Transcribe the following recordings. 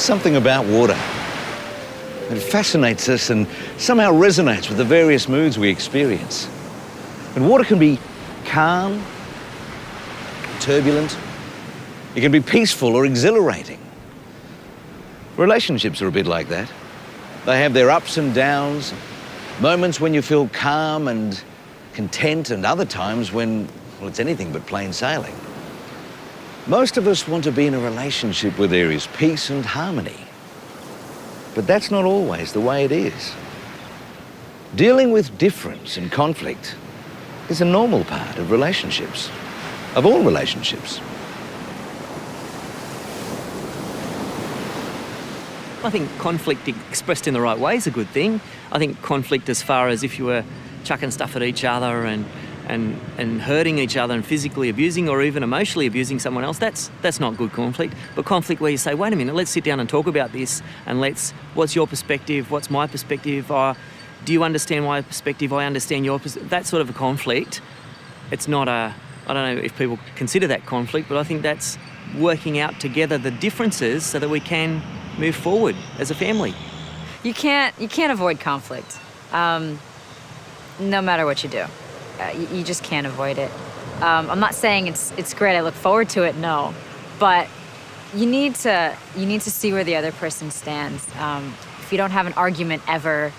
something about water. It fascinates us and somehow resonates with the various moods we experience. And water can be calm, turbulent. It can be peaceful or exhilarating. Relationships are a bit like that. They have their ups and downs, moments when you feel calm and content, and other times when, well, it's anything but plain sailing. Most of us want to be in a relationship where there is peace and harmony. But that's not always the way it is. Dealing with difference and conflict is a normal part of relationships, of all relationships. I think conflict expressed in the right way is a good thing. I think conflict as far as if you were chucking stuff at each other and hurting each other and physically abusing or even emotionally abusing someone else, that's not good conflict. But conflict where you say, wait a minute, let's sit down and talk about this and what's your perspective, what's my perspective, do you understand my perspective, I understand your perspective, that sort of a conflict. It's not I don't know if people consider that conflict, but I think that's working out together the differences so that we can move forward as a family. You can't avoid conflict, no matter what you do. You just can't avoid it. I'm not saying it's great. I look forward to it. No, but you need to see where the other person stands. If you don't have an argument ever,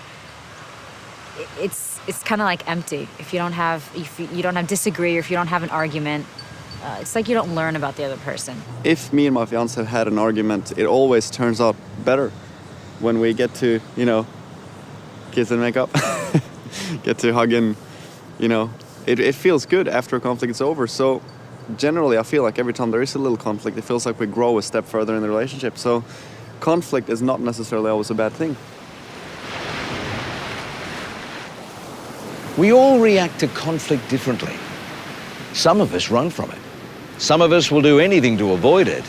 it's kind of like empty. If you don't have disagree, or if you don't have an argument, it's like you don't learn about the other person. If me and my fiance have had an argument, it always turns out better when we get to, kiss and make up, get to hug and, it feels good after a conflict is over. So generally, I feel like every time there is a little conflict, it feels like we grow a step further in the relationship. So conflict is not necessarily always a bad thing. We all react to conflict differently. Some of us run from it. Some of us will do anything to avoid it,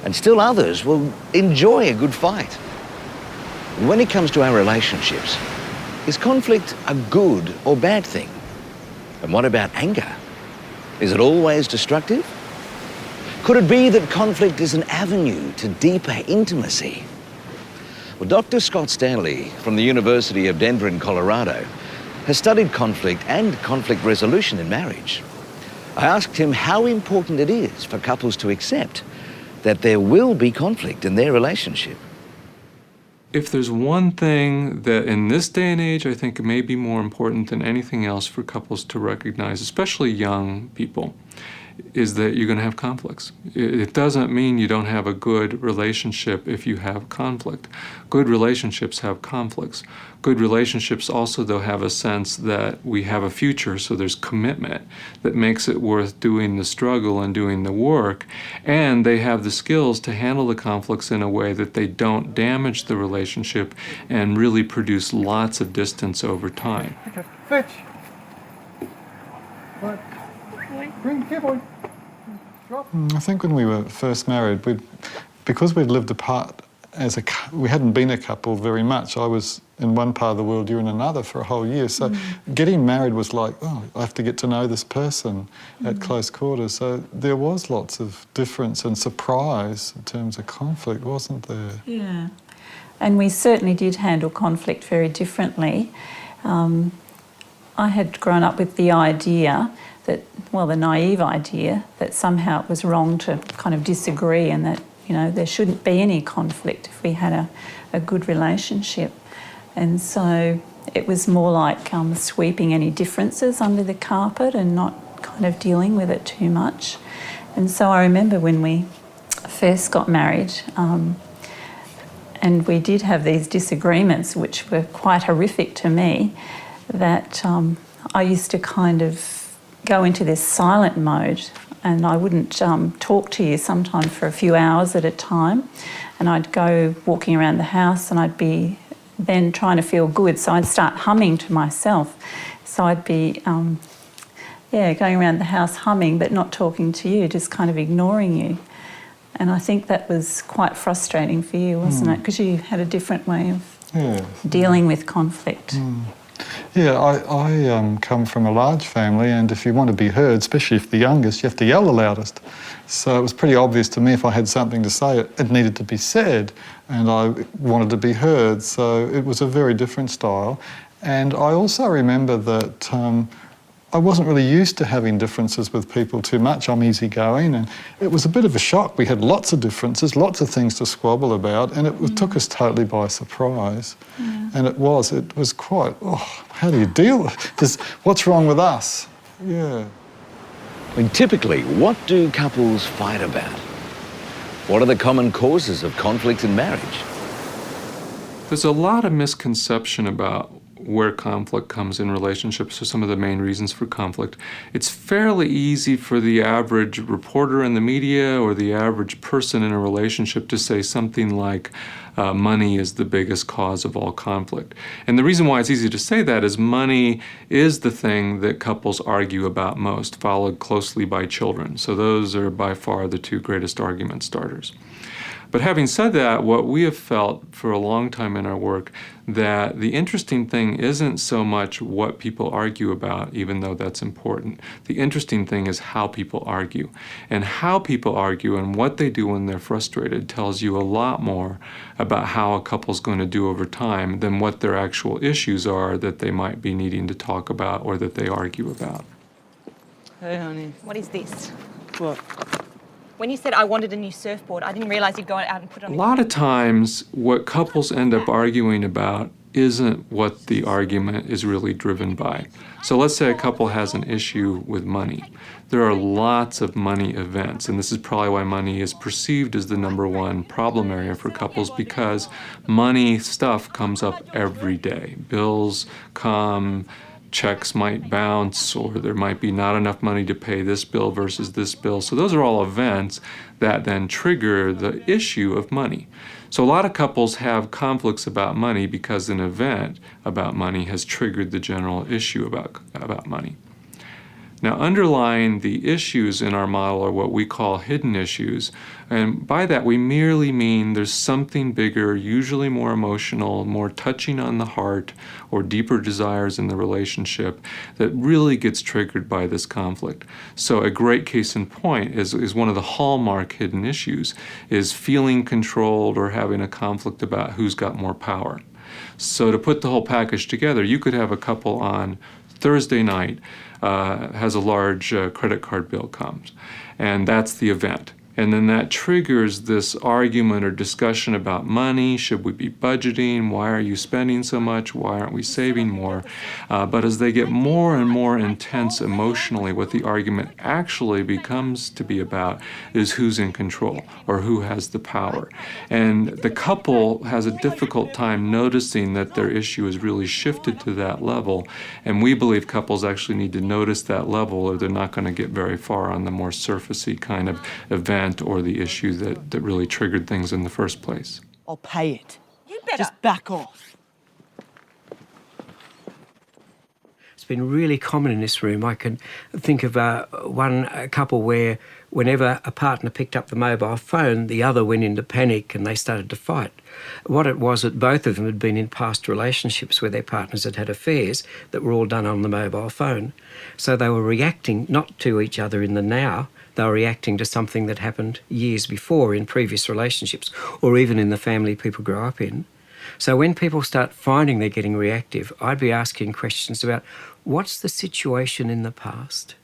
and still others will enjoy a good fight. When it comes to our relationships, is conflict a good or bad thing? And what about anger? Is it always destructive? Could it be that conflict is an avenue to deeper intimacy? Well, Dr. Scott Stanley from the University of Denver in Colorado has studied conflict and conflict resolution in marriage. I asked him how important it is for couples to accept that there will be conflict in their relationship. If there's one thing that in this day and age I think may be more important than anything else for couples to recognize, especially young people, is that you're going to have conflicts. It doesn't mean you don't have a good relationship if you have conflict. Good relationships have conflicts. Good relationships also, though, have a sense that we have a future, so there's commitment that makes it worth doing the struggle and doing the work, and they have the skills to handle the conflicts in a way that they don't damage the relationship and really produce lots of distance over time. Fetch. Bring, here, boy. Drop. I think when we were first married, because we'd lived apart we hadn't been a couple very much. I was in one part of the world, you're in another for a whole year. So getting married was like, oh, I have to get to know this person at close quarters. So there was lots of difference and surprise in terms of conflict, wasn't there? Yeah. And we certainly did handle conflict very differently. I had grown up with the idea that, well, the naive idea that somehow it was wrong to kind of disagree and that, there shouldn't be any conflict if we had a good relationship. And so it was more like sweeping any differences under the carpet and not kind of dealing with it too much. And so I remember when we first got married, and we did have these disagreements, which were quite horrific to me, that I used to kind of go into this silent mode, and I wouldn't talk to you sometimes for a few hours at a time, and I'd go walking around the house and I'd be then trying to feel good, so I'd start humming to myself. So I'd be going around the house humming but not talking to you, just kind of ignoring you. And I think that was quite frustrating for you, wasn't it? Because you had a different way of dealing with conflict. Yeah, I come from a large family, and if you want to be heard, especially if the youngest, you have to yell the loudest. So it was pretty obvious to me if I had something to say, it needed to be said, and I wanted to be heard. So it was a very different style. And I also remember that I wasn't really used to having differences with people too much. I'm easygoing, and it was a bit of a shock. We had lots of differences, lots of things to squabble about, and it took us totally by surprise. And it was quite, how do you deal with this? What's wrong with us? Yeah. I mean, typically, what do couples fight about? What are the common causes of conflict in marriage? There's a lot of misconception about where conflict comes in relationships, so some of the main reasons for conflict. It's fairly easy for the average reporter in the media or the average person in a relationship to say something like, money is the biggest cause of all conflict. And the reason why it's easy to say that is money is the thing that couples argue about most, followed closely by children. So those are by far the two greatest argument starters. But having said that, what we have felt for a long time in our work, that the interesting thing isn't so much what people argue about, even though that's important. The interesting thing is how people argue. And how people argue and what they do when they're frustrated tells you a lot more about how a couple's going to do over time than what their actual issues are that they might be needing to talk about or that they argue about. Hey, honey. What is this? What? When you said I wanted a new surfboard, I didn't realise you'd go out and put it on. A lot of times, what couples end up arguing about isn't what the argument is really driven by. So let's say a couple has an issue with money. There are lots of money events, and this is probably why money is perceived as the #1 problem area for couples, because money stuff comes up every day. Bills come, checks might bounce, or there might be not enough money to pay this bill versus this bill. So those are all events that then trigger the issue of money. So a lot of couples have conflicts about money because an event about money has triggered the general issue about money. Now, underlying the issues in our model are what we call hidden issues, and by that we merely mean there's something bigger, usually more emotional, more touching on the heart, or deeper desires in the relationship that really gets triggered by this conflict. So a great case in point is one of the hallmark hidden issues, is feeling controlled or having a conflict about who's got more power. So to put the whole package together, you could have a couple on Thursday night, has a large credit card bill comes, and that's the event. And then that triggers this argument or discussion about money. Should we be budgeting? Why are you spending so much? Why aren't we saving more? But as they get more and more intense emotionally, what the argument actually becomes to be about is who's in control or who has the power. And the couple has a difficult time noticing that their issue is really shifted to that level. And we believe couples actually need to notice that level, or they're not going to get very far on the more surfacey kind of event or the issue that really triggered things in the first place. I'll pay it. You better. Just back off. It's been really common in this room. I can think of one couple where whenever a partner picked up the mobile phone, the other went into panic and they started to fight. What it was that both of them had been in past relationships where their partners had had affairs that were all done on the mobile phone. So they were reacting not to each other in the now, they were reacting to something that happened years before in previous relationships, or even in the family people grew up in. So when people start finding they're getting reactive, I'd be asking questions about what's the situation in the past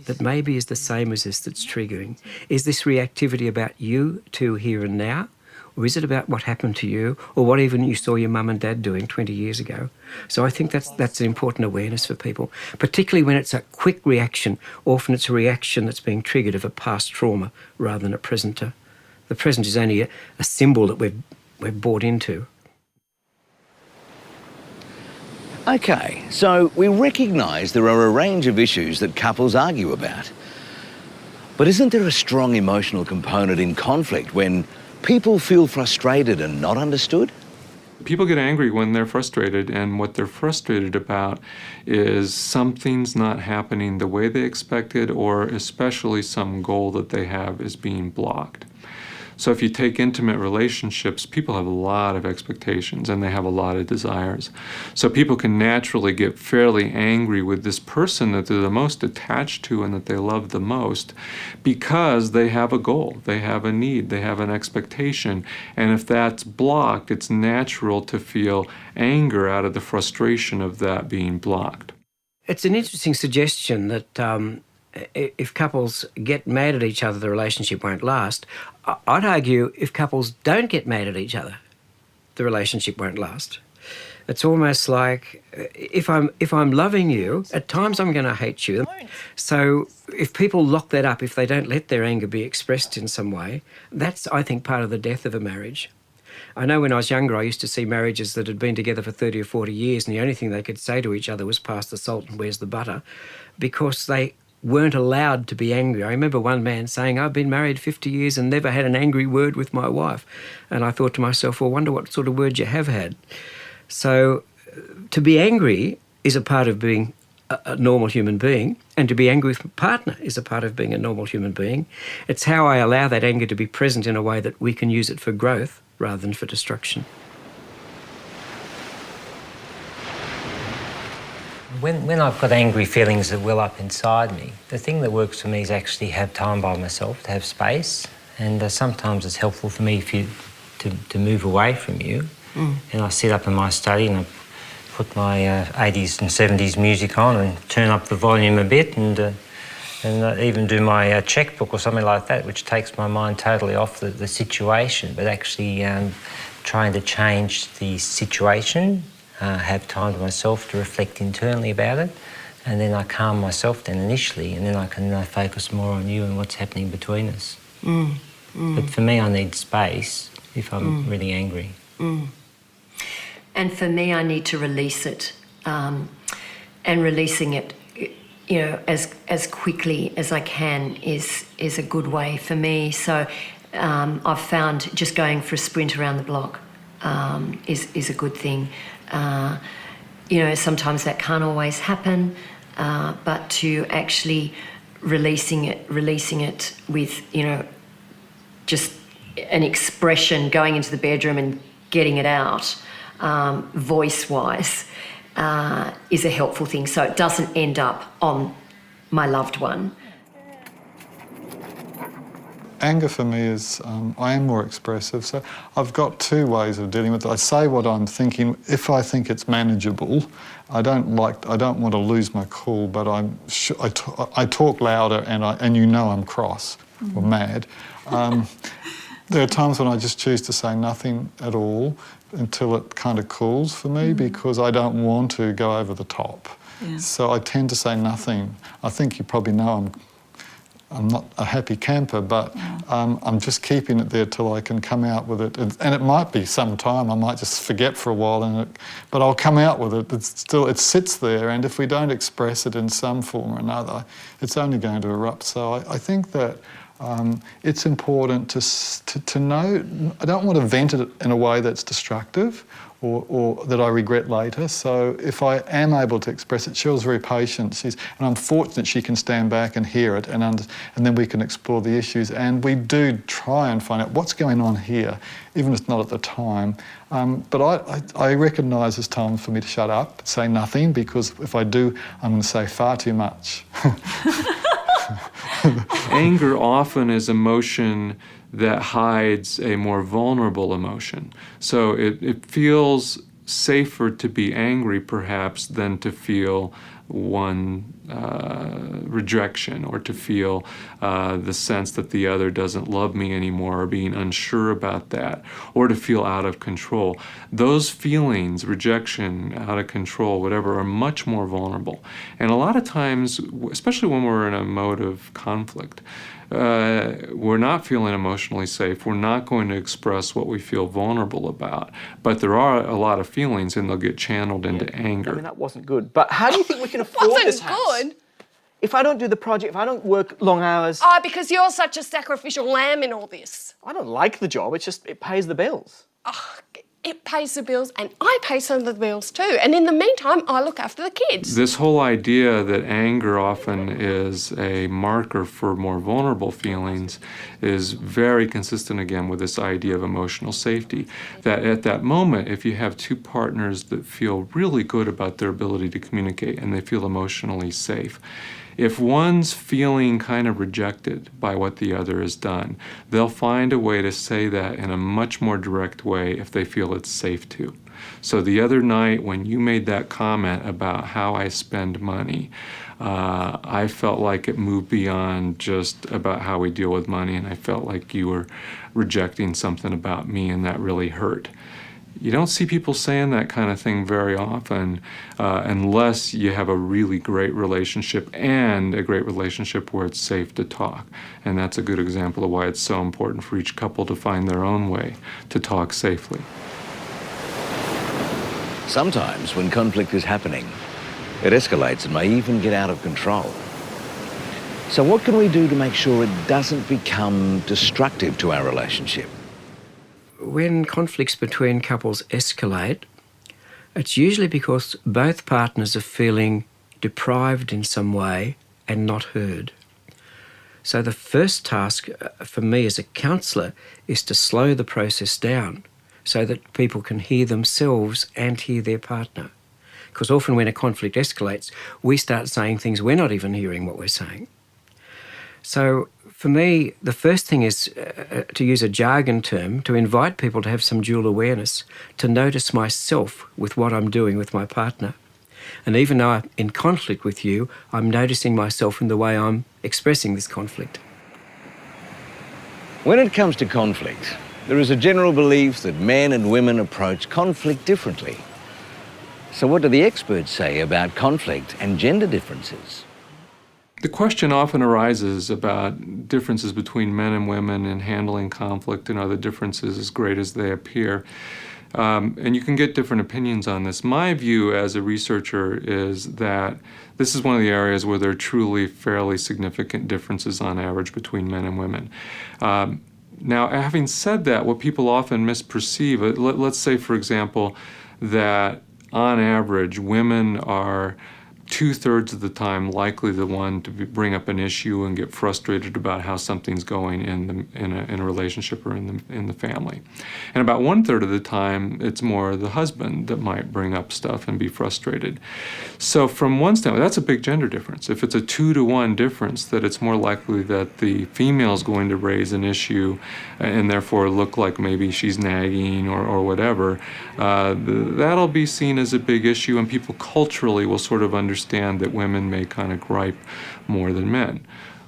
that maybe is the same as this that's triggering? Is this reactivity about you two here and now? Or is it about what happened to you, or what even you saw your mum and dad doing 20 years ago? So I think that's an important awareness for people, particularly when it's a quick reaction. Often it's a reaction that's being triggered of a past trauma rather than a presenter. The present is only a symbol that we've bought into. Okay, so we recognise there are a range of issues that couples argue about. But isn't there a strong emotional component in conflict when people feel frustrated and not understood? People get angry when they're frustrated, and what they're frustrated about is something's not happening the way they expected, or especially some goal that they have is being blocked. So if you take intimate relationships, people have a lot of expectations and they have a lot of desires. So people can naturally get fairly angry with this person that they're the most attached to and that they love the most because they have a goal, they have a need, they have an expectation. And if that's blocked, it's natural to feel anger out of the frustration of that being blocked. It's an interesting suggestion that if couples get mad at each other, the relationship won't last. I'd argue if couples don't get mad at each other, the relationship won't last. It's almost like if I'm loving you, at times I'm going to hate you. So if people lock that up, if they don't let their anger be expressed in some way, that's, I think, part of the death of a marriage. I know when I was younger, I used to see marriages that had been together for 30 or 40 years, and the only thing they could say to each other was, pass the salt and where's the butter, because they weren't allowed to be angry. I remember one man saying, I've been married 50 years and never had an angry word with my wife. And I thought to myself, well, I wonder what sort of words you have had. So to be angry is a part of being a normal human being, and to be angry with a partner is a part of being a normal human being. It's how I allow that anger to be present in a way that we can use it for growth rather than for destruction. When I've got angry feelings that well up inside me, the thing that works for me is actually have time by myself, to have space. And sometimes it's helpful for me to move away from you. And I sit up in my study and I put my 80s and 70s music on and turn up the volume a bit and even do my checkbook or something like that, which takes my mind totally off the situation, but actually trying to change the situation. Have time to myself to reflect internally about it, and then I calm myself down initially, and then I can focus more on you and what's happening between us. But for me, I need space if I'm really angry. And for me, I need to release it, and releasing it, you know, as quickly as I can is a good way for me. So I've found just going for a sprint around the block is a good thing. You know, sometimes that can't always happen, but to actually releasing it with, you know, just an expression, going into the bedroom and getting it out, voice-wise, is a helpful thing. So it doesn't end up on my loved one. Anger for me is, I am more expressive, so I've got two ways of dealing with it. I say what I'm thinking. If I think it's manageable, I don't want to lose my cool, but I talk louder and you know I'm cross or mad. There are times when I just choose to say nothing at all until it kind of cools for me because I don't want to go over the top. Yeah. So I tend to say nothing. I think you probably know I'm not a happy camper, but I'm just keeping it there till I can come out with it. And it might be some time, I might just forget for a while, but I'll come out with it. It sits there, and if we don't express it in some form or another, it's only going to erupt. So I think that it's important to know. I don't want to vent it in a way that's destructive or that I regret later. So if I am able to express it, Cheryl's very patient. And I'm fortunate she can stand back and hear it, and then we can explore the issues. And we do try and find out what's going on here, even if it's not at the time. But I recognise it's time for me to shut up, say nothing, because if I do, I'm going to say far too much. Anger often is emotion that hides a more vulnerable emotion. So it feels safer to be angry, perhaps, than to feel rejection or to feel the sense that the other doesn't love me anymore or being unsure about that or to feel out of control. Those feelings, rejection, out of control, whatever, are much more vulnerable. And a lot of times, especially when we're in a mode of conflict, we're not feeling emotionally safe. We're not going to express what we feel vulnerable about. But there are a lot of feelings, and they'll get channeled into anger. I mean, that wasn't good. But how do you think we can afford this house? Wasn't good? If I don't do the project, if I don't work long hours... Oh, because you're such a sacrificial lamb in all this. I don't like the job. It's just, it pays the bills. Oh, it pays the bills, and I pay some of the bills too. And in the meantime, I look after the kids. This whole idea that anger often is a marker for more vulnerable feelings is very consistent again with this idea of emotional safety. That at that moment, if you have two partners that feel really good about their ability to communicate and they feel emotionally safe, if one's feeling kind of rejected by what the other has done, they'll find a way to say that in a much more direct way if they feel it's safe to. So the other night when you made that comment about how I spend money, I felt like it moved beyond just about how we deal with money, and I felt like you were rejecting something about me, and that really hurt. You don't see people saying that kind of thing very often unless you have a really great relationship and a great relationship where it's safe to talk. And that's a good example of why it's so important for each couple to find their own way to talk safely. Sometimes when conflict is happening, it escalates and may even get out of control. So what can we do to make sure it doesn't become destructive to our relationship? When conflicts between couples escalate, it's usually because both partners are feeling deprived in some way and not heard. So the first task for me as a counsellor is to slow the process down so that people can hear themselves and hear their partner. Because often when a conflict escalates, we start saying things we're not even hearing what we're saying. So for me, the first thing is, to use a jargon term, to invite people to have some dual awareness, to notice myself with what I'm doing with my partner. And even though I'm in conflict with you, I'm noticing myself in the way I'm expressing this conflict. When it comes to conflict, there is a general belief that men and women approach conflict differently. So what do the experts say about conflict and gender differences? The question often arises about differences between men and women in handling conflict, and are the differences as great as they appear? And you can get different opinions on this. My view as a researcher is that this is one of the areas where there are truly fairly significant differences on average between men and women. Now, having said that, what people often misperceive, let's say, for example, that on average, women are 2/3 of the time likely the one to bring up an issue and get frustrated about how something's going in a relationship or in the family. And about 1/3 of the time, it's more the husband that might bring up stuff and be frustrated. So from one standpoint, that's a big gender difference. If it's a 2-to-1 difference, that it's more likely that the female is going to raise an issue and therefore look like maybe she's nagging or whatever, that'll be seen as a big issue, and people culturally will sort of understand that women may kind of gripe more than men.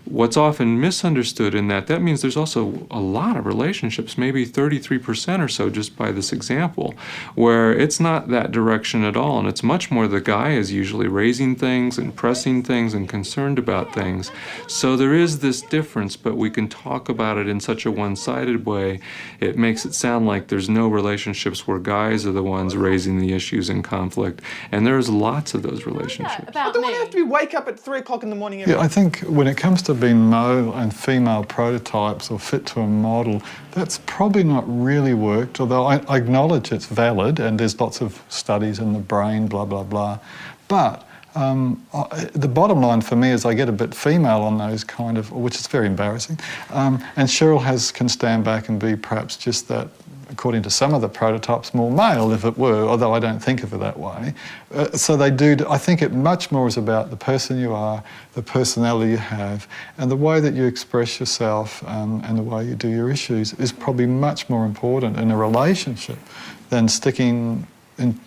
What's often misunderstood in that means there's also a lot of relationships, maybe 33% or so just by this example, where it's not that direction at all, and it's much more the guy is usually raising things and pressing things and concerned about things. So there is this difference, but we can talk about it in such a one-sided way. It makes it sound like there's no relationships where guys are the ones raising the issues in conflict, and there's lots of those relationships. I don't want to have to wake up at 3 o'clock in the morning every Yeah, I think when it comes to being male and female prototypes or fit to a model, that's probably not really worked, although I acknowledge it's valid and there's lots of studies in the brain, blah, blah, blah. But the bottom line for me is I get a bit female on those kind of, which is very embarrassing. And Cheryl can stand back and be perhaps just that, according to some of the prototypes, more male, if it were, although I don't think of it that way. So they do, I think it much more is about the person you are, the personality you have, and the way that you express yourself and the way you do your issues is probably much more important in a relationship than sticking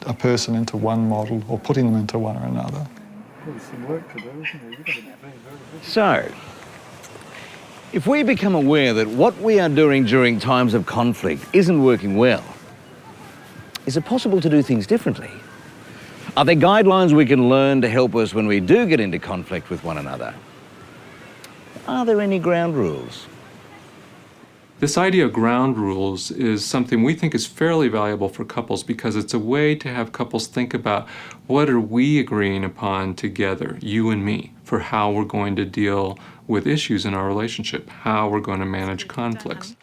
a person into one model or putting them into one or another. There's some work to do, isn't there? So, if we become aware that what we are doing during times of conflict isn't working well, is it possible to do things differently? Are there guidelines we can learn to help us when we do get into conflict with one another? Are there any ground rules? This idea of ground rules is something we think is fairly valuable for couples because it's a way to have couples think about what are we agreeing upon together, you and me, for how we're going to deal with issues in our relationship, how we're going to manage conflicts.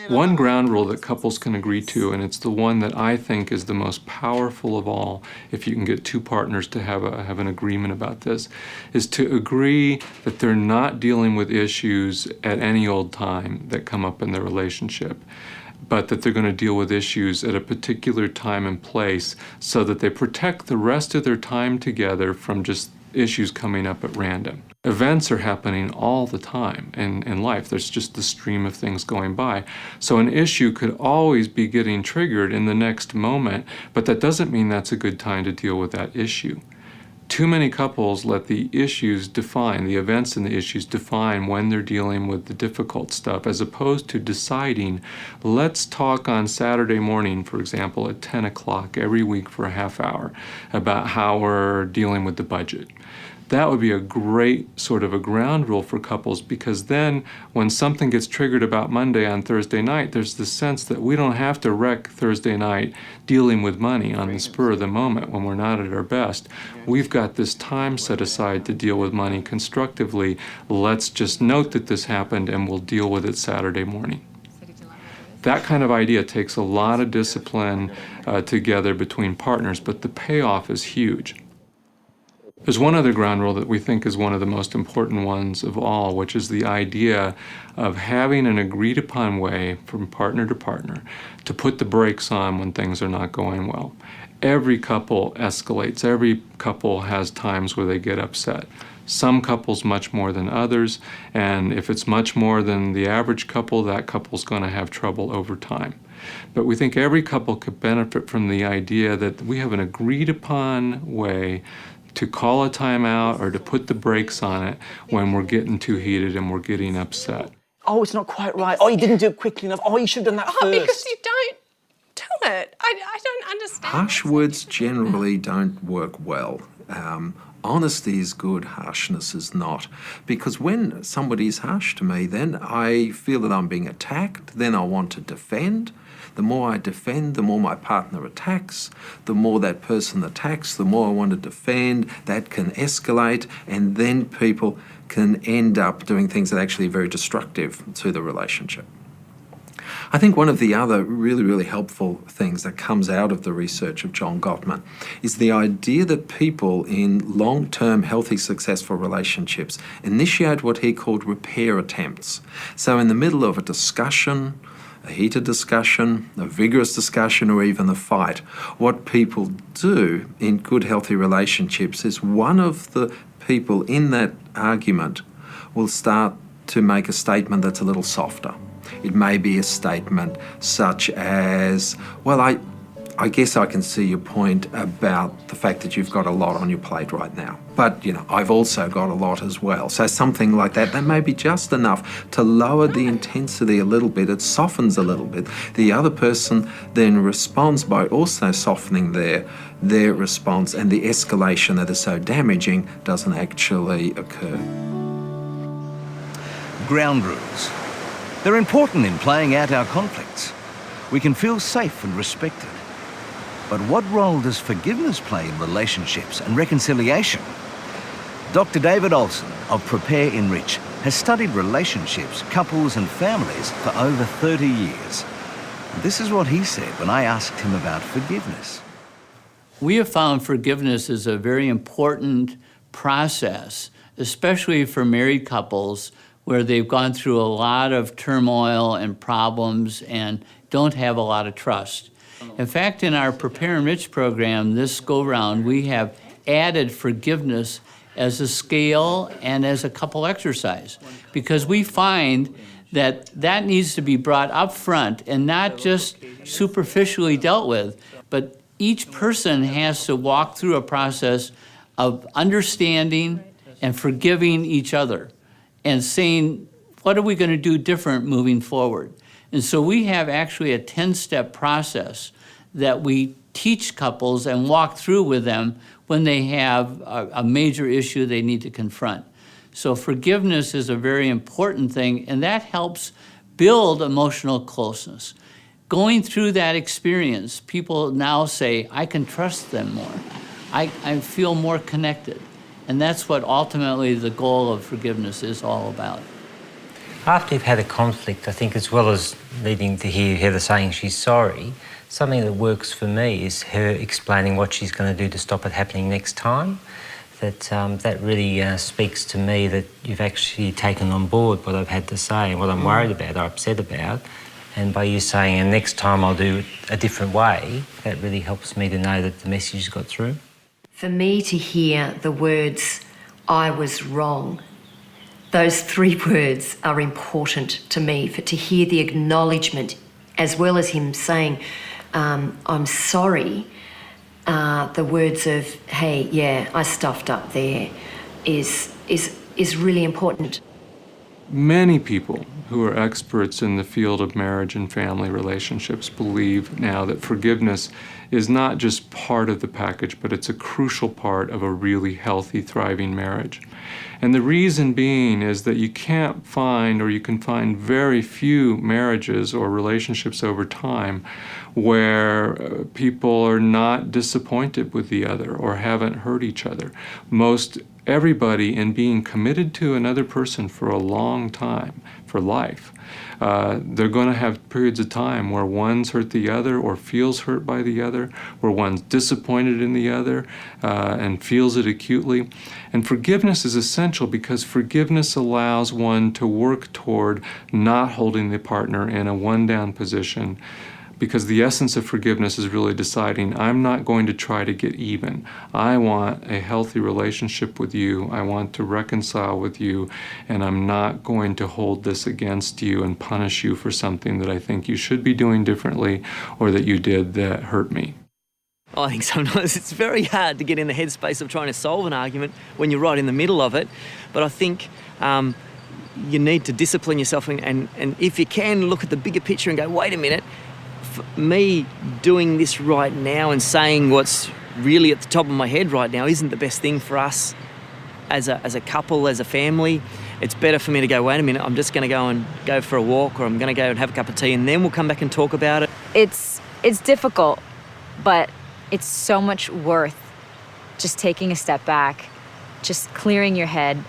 One ground rule that couples can agree to, and it's the one that I think is the most powerful of all, if you can get two partners to have an agreement about this, is to agree that they're not dealing with issues at any old time that come up in their relationship, but that they're going to deal with issues at a particular time and place so that they protect the rest of their time together from just issues coming up at random. Events are happening all the time in life. There's just the stream of things going by. So an issue could always be getting triggered in the next moment, but that doesn't mean that's a good time to deal with that issue. Too many couples let the issues define, the events and the issues define when they're dealing with the difficult stuff, as opposed to deciding, let's talk on Saturday morning, for example, at 10 o'clock every week for a half hour about how we're dealing with the budget. That would be a great sort of a ground rule for couples, because then when something gets triggered about Monday on Thursday night, there's the sense that we don't have to wreck Thursday night dealing with money on the spur of the moment when we're not at our best. We've got this time set aside to deal with money constructively. Let's just note that this happened and we'll deal with it Saturday morning. That kind of idea takes a lot of discipline together between partners, but the payoff is huge. There's one other ground rule that we think is one of the most important ones of all, which is the idea of having an agreed upon way from partner to partner to put the brakes on when things are not going well. Every couple escalates. Every couple has times where they get upset. Some couples much more than others, and if it's much more than the average couple, that couple's going to have trouble over time. But we think every couple could benefit from the idea that we have an agreed upon way to call a timeout or to put the brakes on it when we're getting too heated and we're getting upset. Oh, it's not quite right. Oh, you didn't do it quickly enough. Oh, you should have done that first. Because you don't do it. I don't understand. Harsh words generally don't work well. Honesty is good, harshness is not. Because when somebody is harsh to me, then I feel that I'm being attacked, then I want to defend. The more I defend, the more my partner attacks. The more that person attacks, the more I want to defend. That can escalate, and then people can end up doing things that are actually very destructive to the relationship. I think one of the other really, really helpful things that comes out of the research of John Gottman is the idea that people in long-term, healthy, successful relationships initiate what he called repair attempts. So in the middle of a discussion, a heated discussion, a vigorous discussion, or even a fight, what people do in good, healthy relationships is one of the people in that argument will start to make a statement that's a little softer. It may be a statement such as, well, I guess I can see your point about the fact that you've got a lot on your plate right now. But, I've also got a lot as well. So something like that may be just enough to lower the intensity a little bit. It softens a little bit. The other person then responds by also softening their response, and the escalation that is so damaging doesn't actually occur. Ground rules. They're important in playing out our conflicts. We can feel safe and respected. But what role does forgiveness play in relationships and reconciliation? Dr. David Olson of Prepare Enrich has studied relationships, couples and families for over 30 years. And this is what he said when I asked him about forgiveness. We have found forgiveness is a very important process, especially for married couples where they've gone through a lot of turmoil and problems and don't have a lot of trust. In fact, in our Prepare Enrich program this go-round, we have added forgiveness as a scale and as a couple exercise, because we find that that needs to be brought up front and not just superficially dealt with, but each person has to walk through a process of understanding and forgiving each other and saying, what are we going to do different moving forward? And so we have actually a 10-step process that we teach couples and walk through with them when they have a major issue they need to confront. So forgiveness is a very important thing, and that helps build emotional closeness. Going through that experience, people now say, I can trust them more. I feel more connected. And that's what ultimately the goal of forgiveness is all about. After you've had a conflict, I think as well as needing to hear Heather saying she's sorry, something that works for me is her explaining what she's going to do to stop it happening next time. That really speaks to me that you've actually taken on board what I've had to say and what I'm worried about or upset about. And by you saying, and next time I'll do it a different way, that really helps me to know that the message got through. For me to hear the words, I was wrong, those 3 words are important to me, to hear the acknowledgement as well as him saying, I'm sorry. The words of, hey, yeah, I stuffed up there is really important. Many people who are experts in the field of marriage and family relationships believe now that forgiveness is not just part of the package, but it's a crucial part of a really healthy, thriving marriage. And the reason being is that you can't find, or you can find very few marriages or relationships over time where people are not disappointed with the other or haven't hurt each other. Most everybody, in being committed to another person for a long time, for life, they're going to have periods of time where one's hurt the other or feels hurt by the other, where one's disappointed in the other and feels it acutely. And forgiveness is essential because forgiveness allows one to work toward not holding the partner in a one-down position, because the essence of forgiveness is really deciding, I'm not going to try to get even. I want a healthy relationship with you. I want to reconcile with you, and I'm not going to hold this against you and punish you for something that I think you should be doing differently or that you did that hurt me. I think sometimes it's very hard to get in the headspace of trying to solve an argument when you're right in the middle of it. But I think you need to discipline yourself and if you can, look at the bigger picture and go, wait a minute, me doing this right now and saying what's really at the top of my head right now isn't the best thing for us as a couple, as a family. It's better for me to go, wait a minute, I'm just going to go for a walk, or I'm going to go and have a cup of tea, and then we'll come back and talk about it. It's difficult, but it's so much worth just taking a step back, just clearing your head,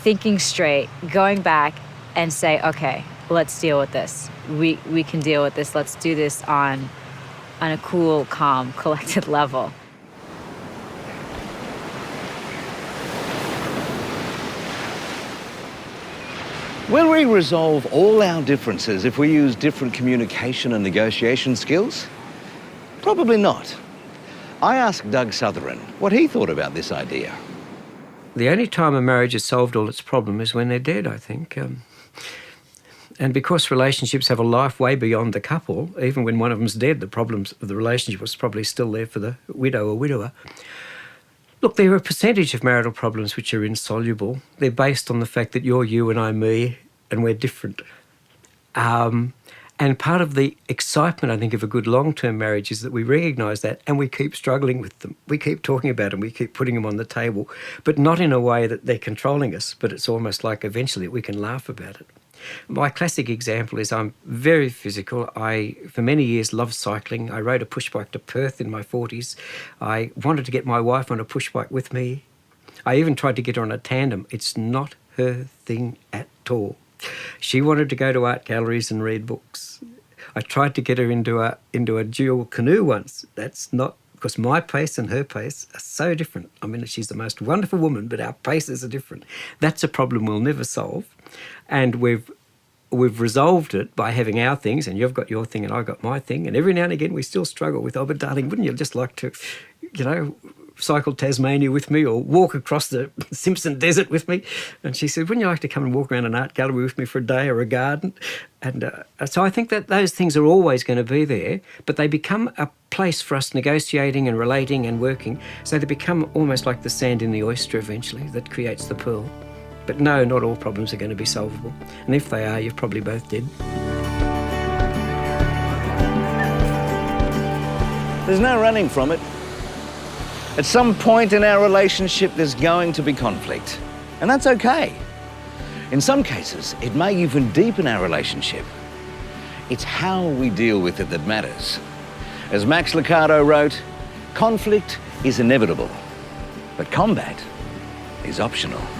thinking straight, going back and say, okay, let's deal with this. We can deal with this. Let's do this on a cool, calm, collected level. Will we resolve all our differences if we use different communication and negotiation skills? Probably not. I asked Doug Sutherland what he thought about this idea. The only time a marriage has solved all its problems is when they're dead, I think. And because relationships have a life way beyond the couple, even when one of them's dead, the problems of the relationship was probably still there for the widow or widower. Look, there are a percentage of marital problems which are insoluble. They're based on the fact that you're you and I'm me, and we're different. And part of the excitement, I think, of a good long-term marriage is that we recognise that and we keep struggling with them. We keep talking about them, we keep putting them on the table, but not in a way that they're controlling us, but it's almost like eventually we can laugh about it. My classic example is I'm very physical. I, for many years, loved cycling. I rode a push bike to Perth in my 40s. I wanted to get my wife on a push bike with me. I even tried to get her on a tandem. It's not her thing at all. She wanted to go to art galleries and read books. I tried to get her into a dual canoe once. That's not, because my pace and her pace are so different. I mean, she's the most wonderful woman, but our paces are different. That's a problem we'll never solve. And we've resolved it by having our things, and you've got your thing and I've got my thing. And every now and again we still struggle with, oh, but darling, wouldn't you just like to, cycle Tasmania with me or walk across the Simpson Desert with me? And she said, wouldn't you like to come and walk around an art gallery with me for a day or a garden? And so I think that those things are always going to be there, but they become a place for us negotiating and relating and working. So they become almost like the sand in the oyster eventually that creates the pearl. But no, not all problems are going to be solvable. And if they are, you're probably both dead. There's no running from it. At some point in our relationship, there's going to be conflict. And that's okay. In some cases, it may even deepen our relationship. It's how we deal with it that matters. As Max Lucado wrote, conflict is inevitable, but combat is optional.